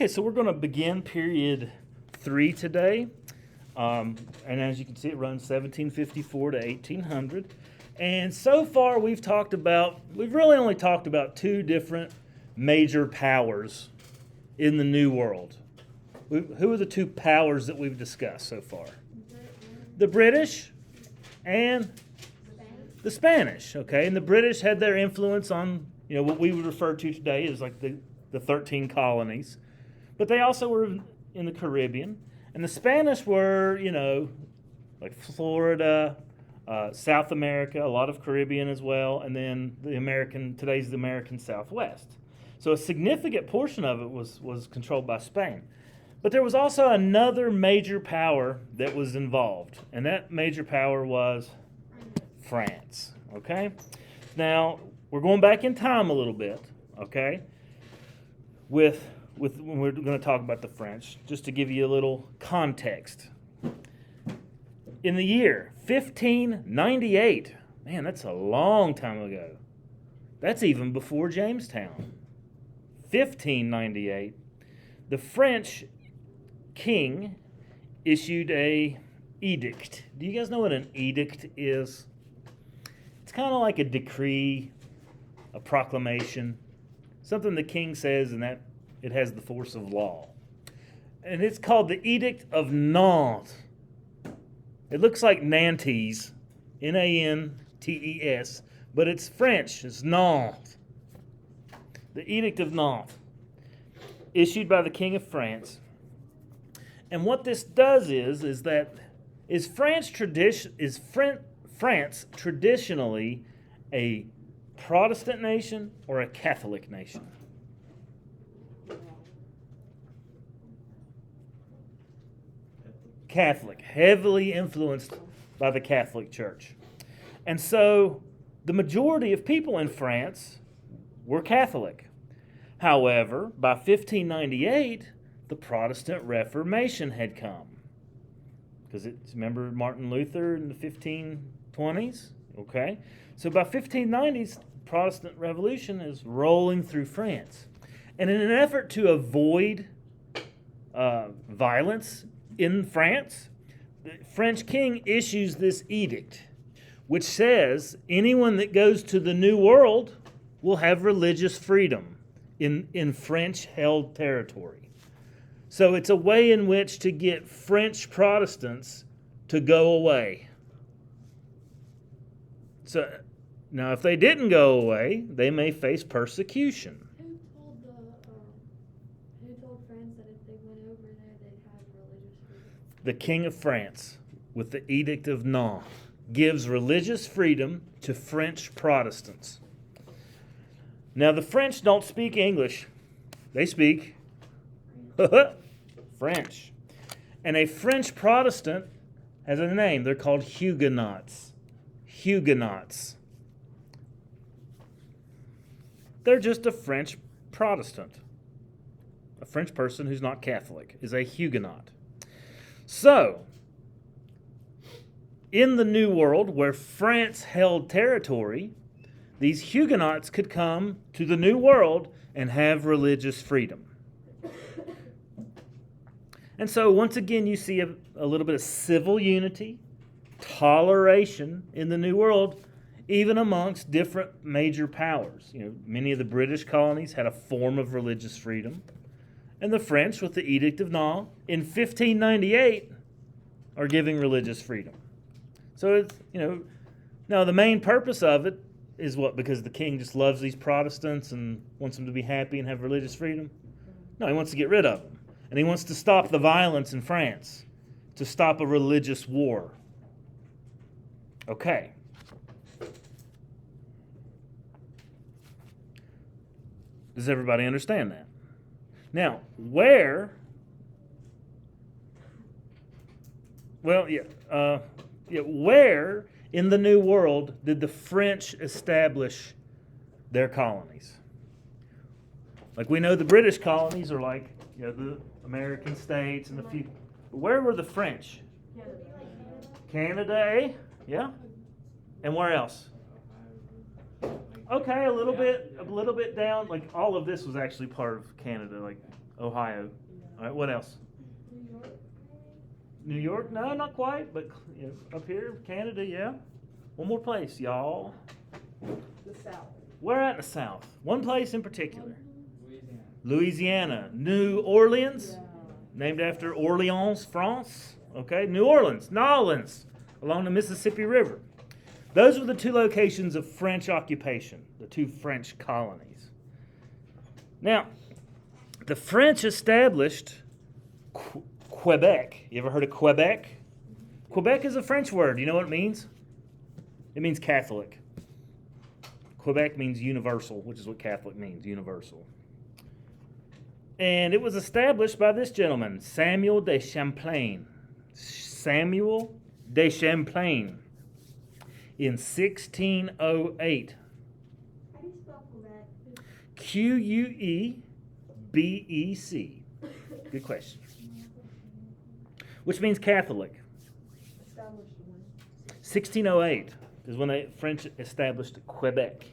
Okay, so we're going to begin period 3 today. And as you can see, it runs 1754 to 1800. And so far, we've really only talked about two different major powers in the New World. Who are the two powers that we've discussed so far? The British and the Spanish. Okay, and the British had their influence on what we would refer to today as like the 13 colonies. But they also were in the Caribbean. And the Spanish were, like Florida, South America, a lot of Caribbean as well, and then today's the American Southwest. So a significant portion of it was controlled by Spain. But there was also another major power that was involved, and that major power was France. Okay? Now, we're going back in time a little bit, okay? When we're going to talk about the French, just to give you a little context. In the year 1598, man, that's a long time ago. That's even before Jamestown. 1598, the French king issued a edict. Do you guys know what an edict is? It's kind of like a decree, a proclamation, something the king says and that it has the force of law. And it's called the Edict of Nantes. It looks like Nantes, Nantes, but it's French. It's Nantes. The Edict of Nantes, issued by the King of France. And what this does is France traditionally a Protestant nation or a Catholic nation? Catholic, heavily influenced by the Catholic Church. And so the majority of people in France were Catholic. However, by 1598, the Protestant Reformation had come. Because remember Martin Luther in the 1520s? Okay. So by 1590s, Protestant Revolution is rolling through France. And in an effort to avoid violence in France, the French king issues this edict, which says anyone that goes to the New World will have religious freedom in French-held territory. So it's a way in which to get French Protestants to go away. So now, if they didn't go away, they may face persecution. Who told France that if they went over there, they'd have religious freedom? The King of France, with the Edict of Nantes, gives religious freedom to French Protestants. Now, the French don't speak English. They speak French. And a French Protestant has a name. They're called Huguenots. Huguenots. They're just a French Protestant. A French person who's not Catholic is a Huguenot. So, in the New World, where France held territory, these Huguenots could come to the New World and have religious freedom. And so, once again, you see a little bit of civil unity, toleration in the New World, even amongst different major powers. Many of the British colonies had a form of religious freedom. And the French, with the Edict of Nantes in 1598, are giving religious freedom. So it's, now the main purpose of it is what? Because the king just loves these Protestants and wants them to be happy and have religious freedom? No, he wants to get rid of them. And he wants to stop the violence in France, to stop a religious war. Okay. Does everybody understand that? Now, where in the New World did the French establish their colonies? Like we know the British colonies are like the American states and the few. Where were the French? Canada, eh? Yeah. And where else? Okay, a little bit down. Like all of this was actually part of Canada, like Ohio. All right, what else? New York. New York? No, not quite, but you know, up here, Canada, yeah. One more place, y'all. The South. Where at in the South? One place in particular. Louisiana. Louisiana. New Orleans, Yeah. named after Orleans, France. Okay, New Orleans, Nolens, along the Mississippi River. Those were the two locations of French occupation, the two French colonies. Now, the French established Quebec. You ever heard of Quebec? Quebec is a French word. You know what it means? It means Catholic. Quebec means universal, which is what Catholic means, universal. And it was established by this gentleman, Samuel de Champlain. Samuel de Champlain in 1608. How do you spell Quebec? Quebec. Good question. Which means Catholic. Established one. 1608 is when the French established Quebec.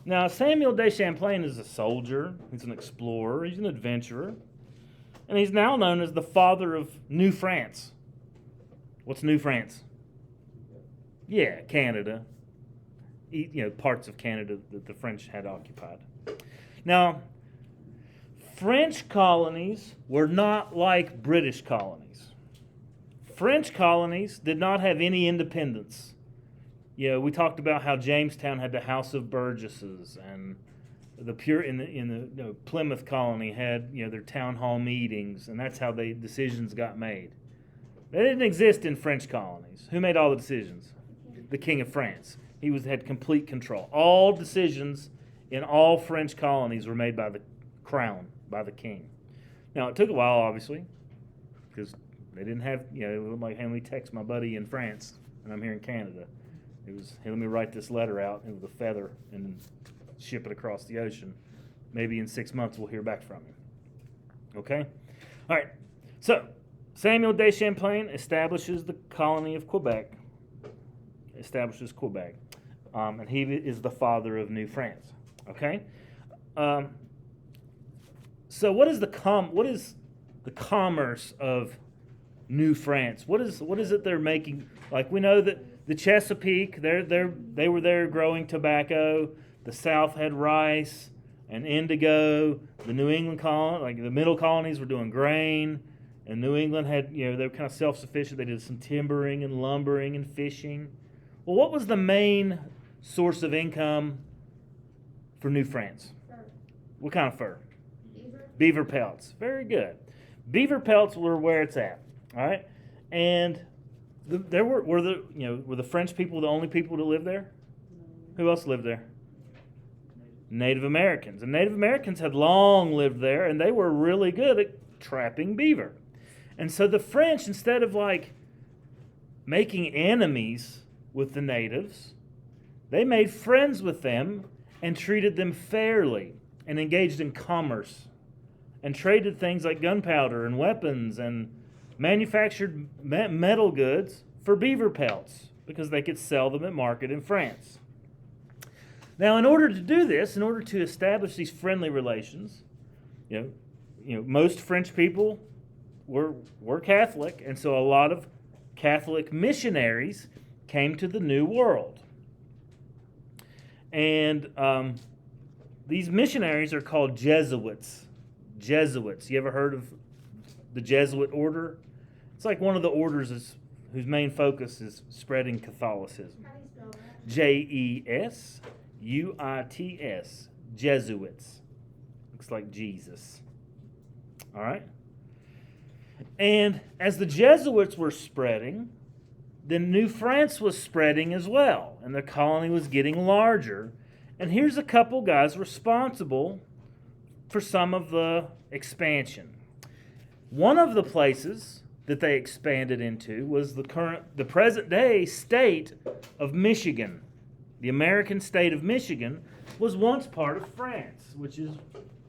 Now, Samuel de Champlain is a soldier, he's an explorer, he's an adventurer, and he's now known as the father of New France. What's New France? Yeah, Canada. You know, parts of Canada that the French had occupied. Now, French colonies were not like British colonies. French colonies did not have any independence. You know, we talked about how Jamestown had the House of Burgesses, and the Plymouth colony had their town hall meetings, and that's how decisions got made. They didn't exist in French colonies. Who made all the decisions? The King of France. He had complete control. All decisions in all French colonies were made by the crown, by the king. Now, it took a while, obviously, because they didn't have, it wasn't like, hey, let me text my buddy in France, and I'm here in Canada. It was, hey, let me write this letter out with a feather and then ship it across the ocean. Maybe in 6 months we'll hear back from him. Okay? All right. So, Samuel de Champlain establishes the colony of Quebec. And he is the father of New France. Okay? So what is the commerce of New France? What is it they're making? Like, we know that the Chesapeake, they were there growing tobacco. The South had rice and indigo. The New England colony, like the middle colonies, were doing grain. And New England had, they were kind of self-sufficient. They did some timbering and lumbering and fishing. Well, what was the main source of income for New France? Fur. What kind of fur? Beaver. Beaver pelts. Very good. Beaver pelts were where it's at. All right, and were the French people the only people that lived there? Who else lived there? Native Americans. And Native Americans had long lived there, and they were really good at trapping beaver. And so the French, instead of making enemies with the natives, they made friends with them and treated them fairly and engaged in commerce and traded things like gunpowder and weapons and manufactured metal goods for beaver pelts because they could sell them at market in France. Now, in order to do this, in order to establish these friendly relations, most French people were Catholic, and so a lot of Catholic missionaries came to the New World. And these missionaries are called Jesuits. Jesuits. You ever heard of the Jesuit order? It's like one of the orders whose main focus is spreading Catholicism. How do you spell that? Jesuits. Jesuits. Looks like Jesus. All right? And as the Jesuits were spreading, then New France was spreading as well, and the colony was getting larger. And here's a couple guys responsible for some of the expansion. One of the places that they expanded into was the present day state of Michigan. The American state of Michigan was once part of France, which is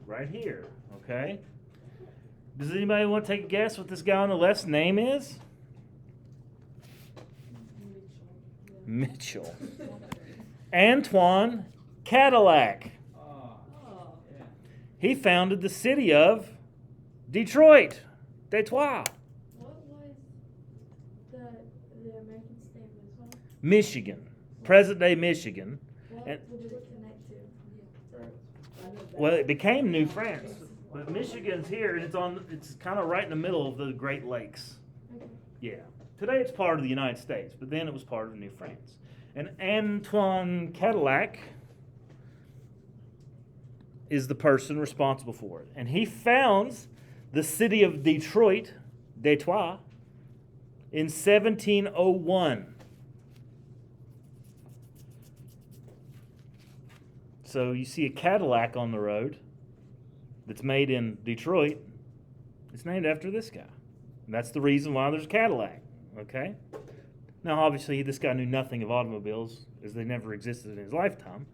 right here, okay? Does anybody want to take a guess what this guy on the left's name is? Mitchell. Antoine Cadillac. Oh, yeah. He founded the city of Detroit. Detroit. What was the American state of this one? Michigan. Present-day Michigan. What And- did it connect to? Well, it became New France. But Michigan's here, and it's kind of right in the middle of the Great Lakes. Okay. Yeah. Today it's part of the United States, but then it was part of New France. And Antoine Cadillac is the person responsible for it. And he founds the city of Detroit, Detroit, in 1701. So you see a Cadillac on the road that's made in Detroit. It's named after this guy. And that's the reason why there's a Cadillac. Okay? Now, obviously, this guy knew nothing of automobiles, as they never existed in his lifetime.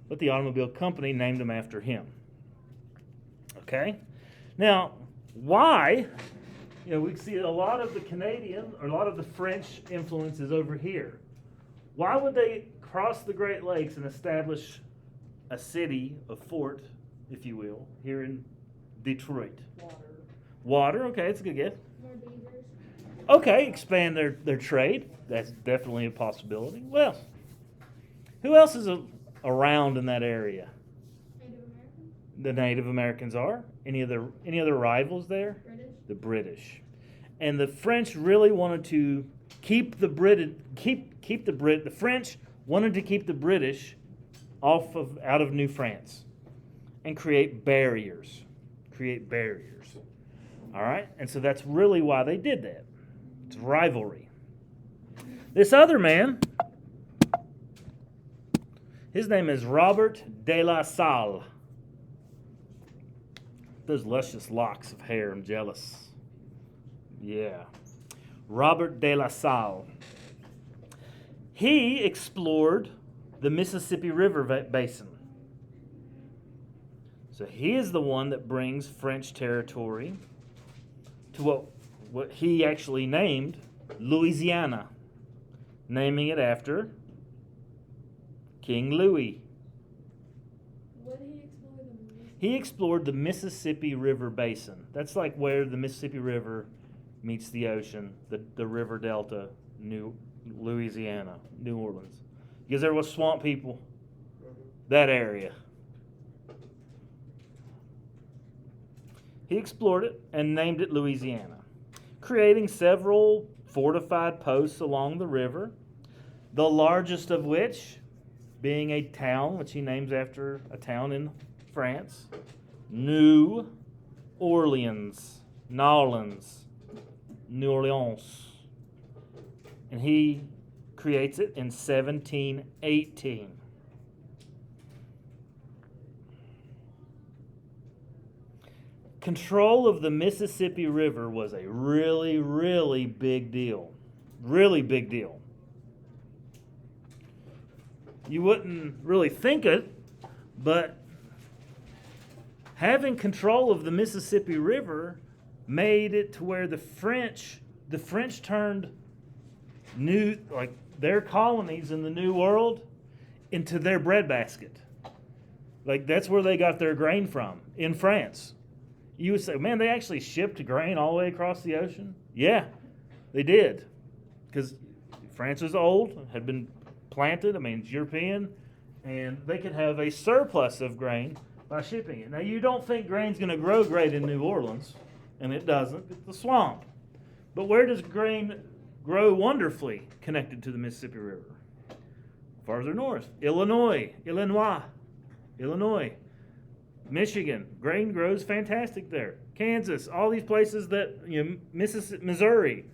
But the automobile company named them after him. Okay? Now, why? We see a lot of the Canadian, or a lot of the French influences over here. Why would they cross the Great Lakes and establish a city, a fort, if you will, here in Detroit? Water, okay, it's a good guess. More beavers. Okay, expand their trade. That's definitely a possibility. Well, who else is around in that area? Native American? The Native Americans are. Any other rivals there? British? The British. And the French really wanted to keep the French wanted to keep the British out of New France and create barriers. All right? And so that's really why they did that. It's rivalry. This other man, his name is Robert de la Salle. Those luscious locks of hair, I'm jealous. Yeah. Robert de la Salle. He explored the Mississippi River basin. So he is the one that brings French territory to what he actually named Louisiana, naming it after King Louis. What did he explore the most? He explored the Mississippi River basin. That's like where the Mississippi River meets the ocean, the river delta, Louisiana, New Orleans. Because there was swamp people, that area. He explored it and named it Louisiana, creating several fortified posts along the river, the largest of which being a town, which he names after a town in France, New Orleans. And he creates it in 1718. Control of the Mississippi River was a really, really big deal. Really big deal. You wouldn't really think it, but having control of the Mississippi River made it to where the French turned their colonies in the New World into their breadbasket. Like that's where they got their grain from, in France. You would say, man, they actually shipped grain all the way across the ocean? Yeah, they did. Because France was old, had been planted, it's European, and they could have a surplus of grain by shipping it. Now, you don't think grain's going to grow great in New Orleans, and it doesn't. It's a swamp. But where does grain grow wonderfully connected to the Mississippi River? Farther north, Illinois, Michigan, grain grows fantastic there. Kansas, all these places that, Mississippi, Missouri,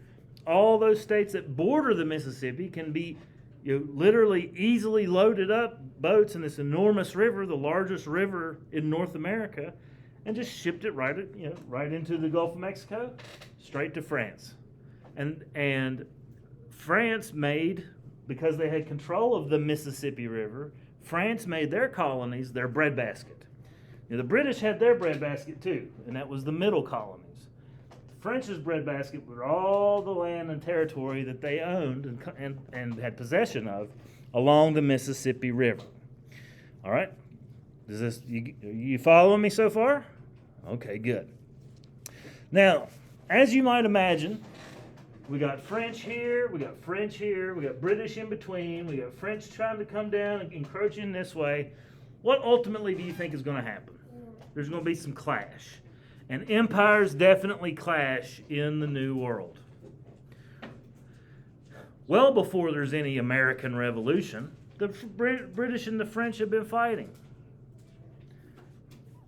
all those states that border the Mississippi can be literally easily loaded up boats in this enormous river, the largest river in North America, and just shipped it right into the Gulf of Mexico, straight to France. And France made, because they had control of the Mississippi River, France made their colonies their breadbasket. The British had their breadbasket too, and that was the middle colonies. The French's breadbasket were all the land and territory that they owned and had possession of along the Mississippi River. All right? You following me so far? Okay, good. Now, as you might imagine, we got French here, we got French here, we got British in between, we got French trying to come down and encroach in this way. What ultimately do you think is going to happen? There's going to be some clash. And empires definitely clash in the New World. Well before there's any American Revolution, the British and the French have been fighting.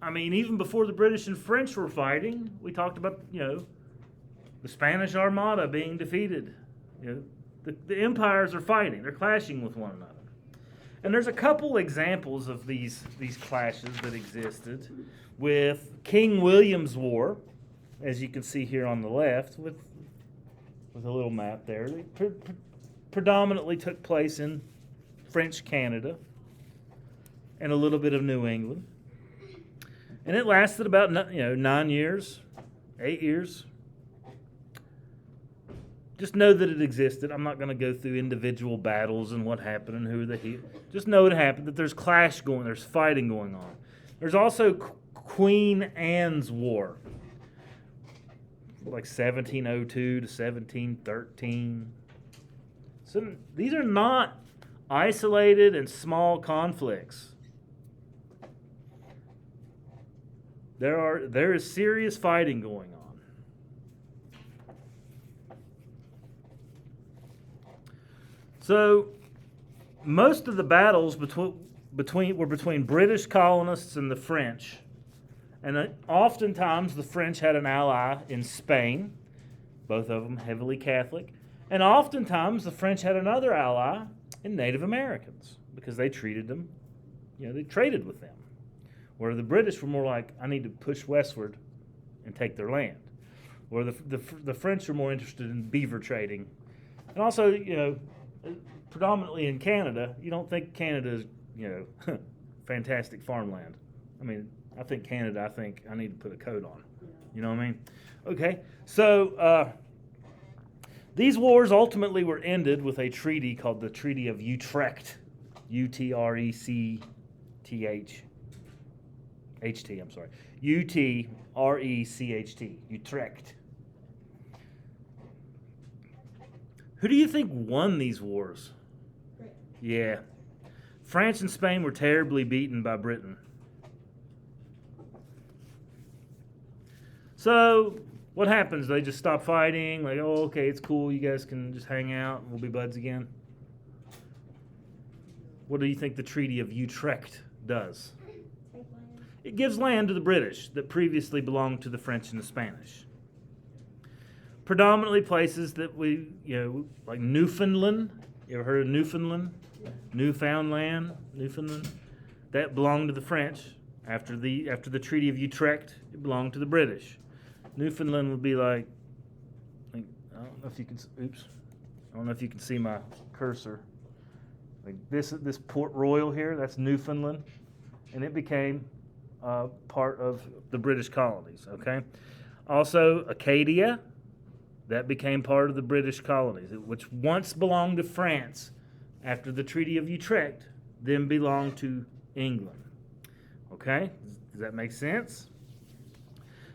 I mean, even before the British and French were fighting, we talked about, the Spanish Armada being defeated. The empires are fighting. They're clashing with one another. And there's a couple examples of these clashes that existed with King William's War, as you can see here on the left, with a little map there. They predominantly took place in French Canada and a little bit of New England. And it lasted about 9 years, 8 years. Just know that it existed. I'm not going to go through individual battles and what happened and who just know it happened, that there's there's fighting going on. There's also Queen Anne's War, like 1702 to 1713. So these are not isolated and small conflicts. There is serious fighting going on. So, most of the battles were between British colonists and the French, and oftentimes the French had an ally in Spain, both of them heavily Catholic, and oftentimes the French had another ally in Native Americans because they treated them, they traded with them, where the British were more like, I need to push westward and take their land, where the French were more interested in beaver trading, and also, predominantly in Canada. You don't think Canada is, fantastic farmland. I mean, I think I need to put a coat on. You know what I mean? Okay, so these wars ultimately were ended with a treaty called the Treaty of Utrecht. Utrecht. Utrecht. Utrecht. Who do you think won these wars? Britain. Yeah. France and Spain were terribly beaten by Britain. So, what happens? They just stop fighting? Like, oh, okay, it's cool. You guys can just hang out and we'll be buds again? What do you think the Treaty of Utrecht does? Take land. It gives land to the British that previously belonged to the French and the Spanish. Predominantly places that like Newfoundland. You ever heard of Newfoundland? Yeah. Newfoundland, Newfoundland. That belonged to the French. After the Treaty of Utrecht, it belonged to the British. Newfoundland would be like I don't know if you can. Oops, I don't know if you can see my cursor. Like this Port Royal here, that's Newfoundland, and it became part of the British colonies. Okay. Also, Acadia. That became part of the British colonies, which once belonged to France after the Treaty of Utrecht, then belonged to England. Okay? Does that make sense?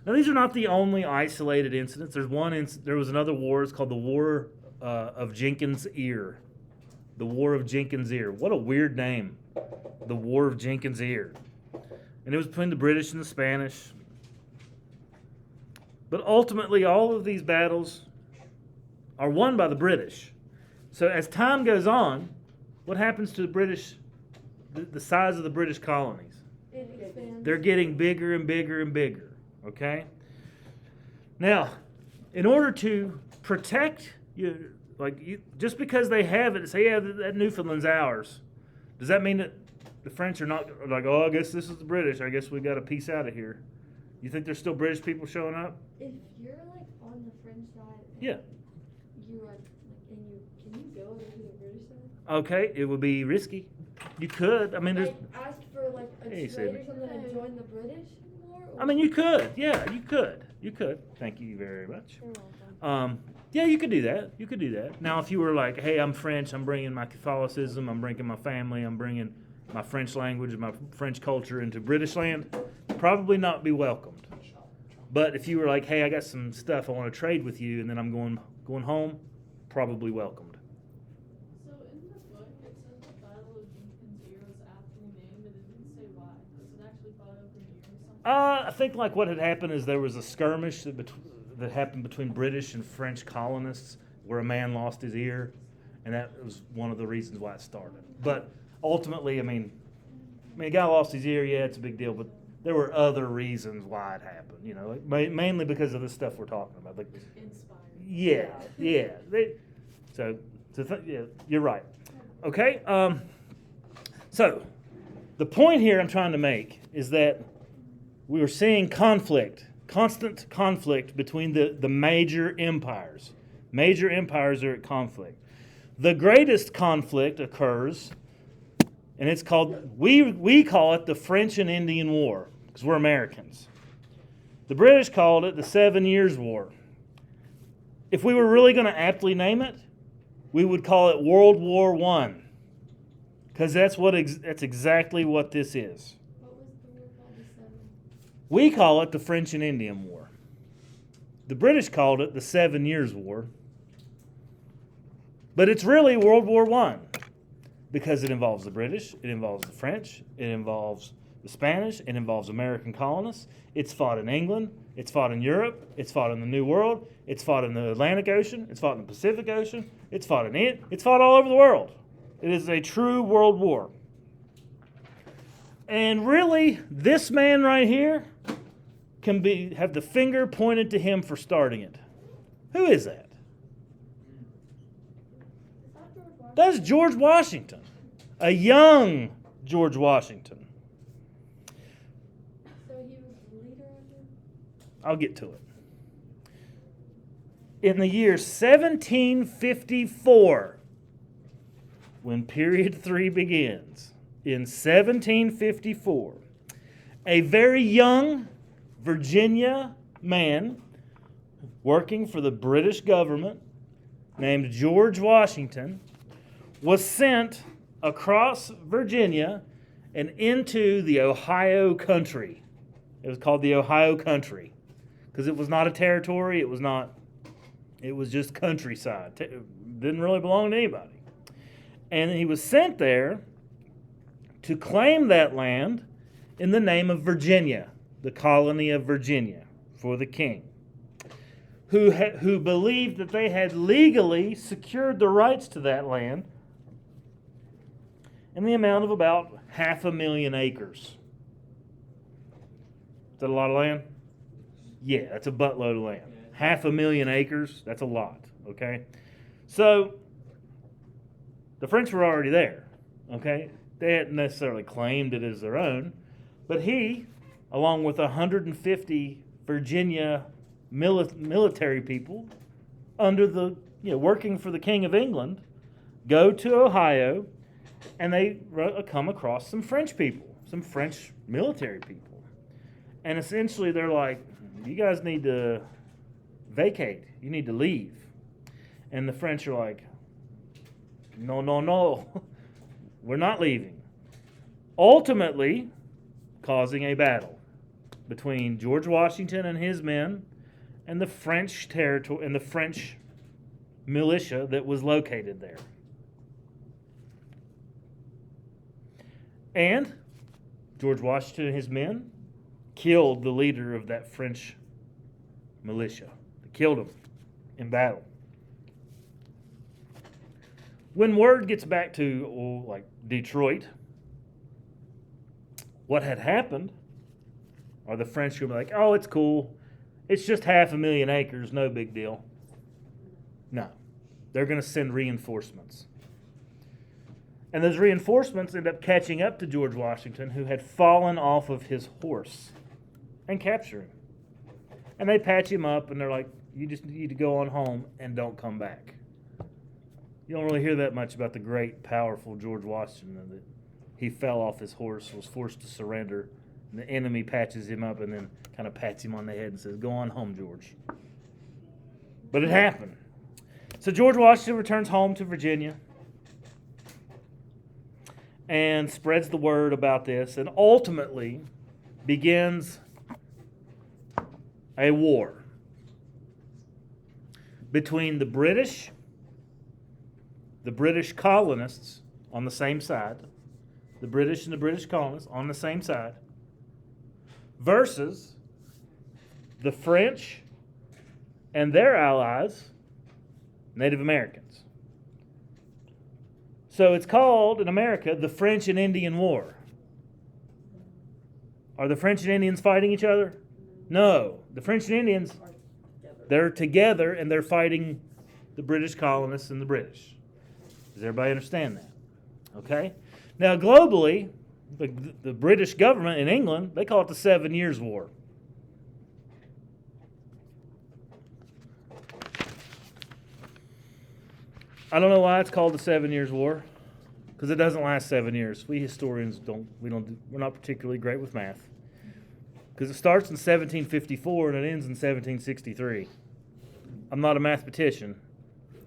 Now, these are not the only isolated incidents. There was another war. It's called the War of Jenkins' Ear. The War of Jenkins' Ear. What a weird name. The War of Jenkins' Ear. And it was between the British and the Spanish. But ultimately, all of these battles are won by the British. So as time goes on, what happens to the British, the size of the British colonies? It expands. They're getting bigger and bigger and bigger, okay? Now, in order to protect just because they have it, say, yeah, that Newfoundland's ours, does that mean that the French are not like, oh, I guess this is the British, I guess we got a piece out of here? You think there's still British people showing up? If you're like on the French side, Yeah. you are can you go over to the British side? Okay, it would be risky. You could. I mean, there's. Like ask for like a Hey, trade Sammy. or something to join the British war? I mean, you could. Yeah, you could. You could. Thank you very much. You're welcome. Yeah, you could do that. You could do that. Now, if you were like, hey, I'm French, I'm bringing my Catholicism, I'm bringing my family, I'm bringing my French language and my French culture into British land, probably not be welcomed. But if you were like, hey, I got some stuff I want to trade with you, and then I'm going home, probably welcomed. So in the book, it says the Battle of Beacon's Ear was aptly named, but it didn't say why. Was it actually fought over an ear or something? I think like what had happened is there was a skirmish that happened between British and French colonists where a man lost his ear, and that was one of the reasons why it started. But ultimately, I mean, a guy lost his ear, yeah, it's a big deal, but there were other reasons why it happened, you know, like, mainly because of the stuff we're talking about. Like, Inspired. yeah. Yeah, you're right. Okay, so the point here I'm trying to make is that we were seeing constant conflict between the major empires. Major empires are at conflict. The greatest conflict occurs, and it's called, we call it the French and Indian War, because we're Americans. The British called it the 7 Years' War. If we were really going to aptly name it, we would call it World War I, because that's exactly what this is. What was the war called? The seven? We call it the French and Indian War. The British called it the 7 Years' War. But it's really World War I because it involves the British, it involves the French, it involves the Spanish, it involves American colonists. It's fought in England, it's fought in Europe, it's fought in the New World, it's fought in the Atlantic Ocean, it's fought in the Pacific Ocean, it's fought all over the world. It is a true world war. And really, this man right here can have the finger pointed to him for starting it. Who is that? That's George Washington, a young George Washington. So he was the leader of it? I'll get to it. In the year 1754, when period 3 begins, in 1754, a very young Virginia man working for the British government named George Washington was sent across Virginia and into the Ohio country. It was called the Ohio country because it was not a territory. It was just countryside. It didn't really belong to anybody. And he was sent there to claim that land in the name of Virginia, the colony of Virginia, for the king, who believed that they had legally secured the rights to that land in the amount of about 500,000 acres. Is that a lot of land? Yeah, that's a buttload of land. 500,000 acres, that's a lot, okay? So, the French were already there, okay? They hadn't necessarily claimed it as their own, but he, along with 150 Virginia military people, working for the King of England, go to Ohio, and they come across some French people, some French military people. And essentially they're like, you guys need to vacate. You need to leave. And the French are like, no, we're not leaving. Ultimately, causing a battle between George Washington and his men and the French territory and the French militia that was located there. And George Washington and his men killed the leader of that French militia. They killed him in battle. When word gets back to Detroit, what had happened, are the French going to be like, oh, it's cool. It's just 500,000 acres, no big deal. No. They're going to send reinforcements. And those reinforcements end up catching up to George Washington, who had fallen off of his horse, and capture him. And they patch him up, and they're like, you just need to go on home and don't come back. You don't really hear that much about the great, powerful George Washington, that he fell off his horse, was forced to surrender, and the enemy patches him up and then kind of pats him on the head and says, go on home, George. But it happened. So George Washington returns home to Virginia and spreads the word about this, and ultimately begins a war between the British colonists on the same side, the British and the British colonists on the same side, versus the French and their allies, Native Americans. So it's called, in America, the French and Indian War. Are the French and Indians fighting each other? No. The French and Indians, they're together and they're fighting the British colonists and the British. Does everybody understand that? Okay? Now, globally, the British government in England, they call it the 7 Years' War. I don't know why it's called the 7 Years' War, because it doesn't last 7 years. We historians we're not particularly great with math, because it starts in 1754 and it ends in 1763. I'm not a mathematician,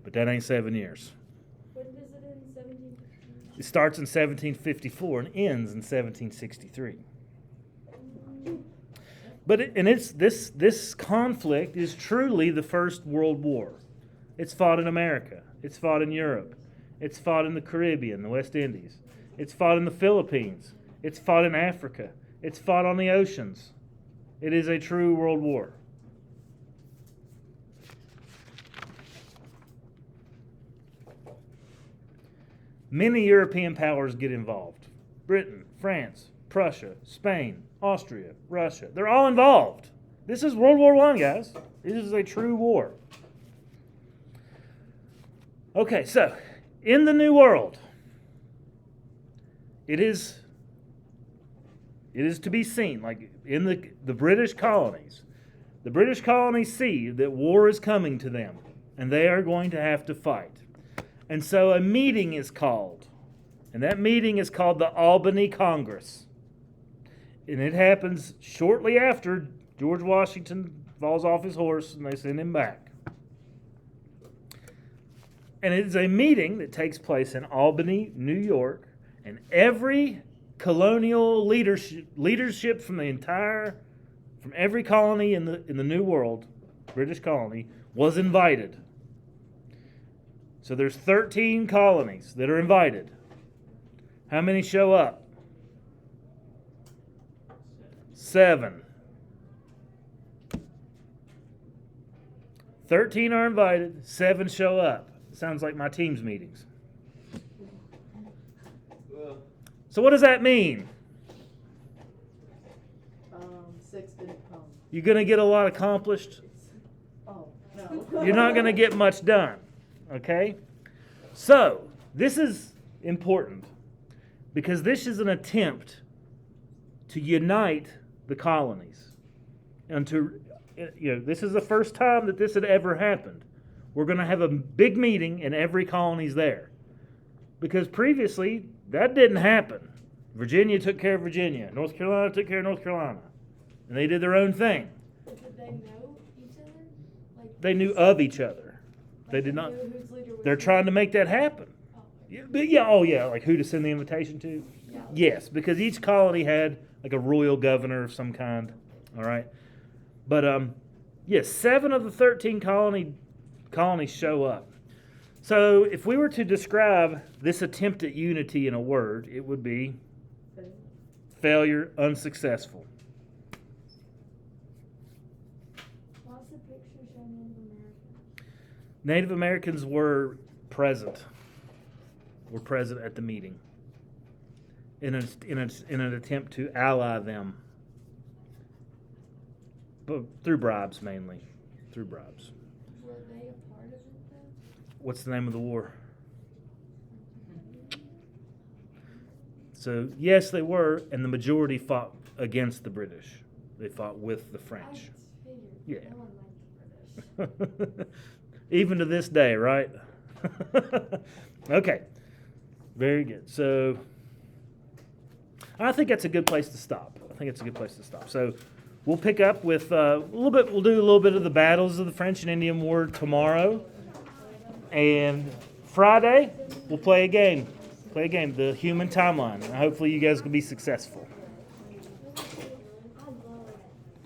but that ain't 7 years. When does it end? 1750? It starts in 1754 and ends in 1763. But this conflict is truly the First World War. It's fought in America. It's fought in Europe. It's fought in the Caribbean, the West Indies. It's fought in the Philippines. It's fought in Africa. It's fought on the oceans. It is a true world war. Many European powers get involved. Britain, France, Prussia, Spain, Austria, Russia. They're all involved. This is World War I, guys. This is a true war. Okay, so in the New World, it is to be seen, like in the British colonies. The British colonies see that war is coming to them, and they are going to have to fight. And so a meeting is called, and that meeting is called the Albany Congress. And it happens shortly after George Washington falls off his horse and they send him back. And it is a meeting that takes place in Albany, New York, and every colonial leadership from every colony in the New World, British colony, was invited. So there's 13 colonies that are invited. How many show up? 7. 13 are invited, 7 show up. Sounds like my team's meetings. So what does that mean? 6 didn't come. You're going to get a lot accomplished. Oh, no. You're not going to get much done. Okay? So, this is important because this is an attempt to unite the colonies. And this is the first time that this had ever happened. We're going to have a big meeting and every colony's there. Because previously, that didn't happen. Virginia took care of Virginia. North Carolina took care of North Carolina. And they did their own thing. Did they know each other? They knew of each other. They did not. They're trying to make that happen. Like who to send the invitation to? Yeah. Yes, because each colony had like a royal governor of some kind. All right. But, 7 of the 13 colonies show up. So if we were to describe this attempt at unity in a word, it would be failure, unsuccessful. What's the picture showing Native Americans? Native Americans were present at the meeting in an attempt to ally them, but through bribes mainly, through bribes. Were they a part of it then? What's the name of the war? So, yes, they were, and the majority fought against the British. They fought with the French. I figured. Yeah. No one liked the British. Even to this day, right? Okay. Very good. So, I think that's a good place to stop. So, we'll pick up with we'll do a little bit of the battles of the French and Indian War tomorrow. And Friday, we'll play a game, the human timeline. Hopefully you guys can be successful.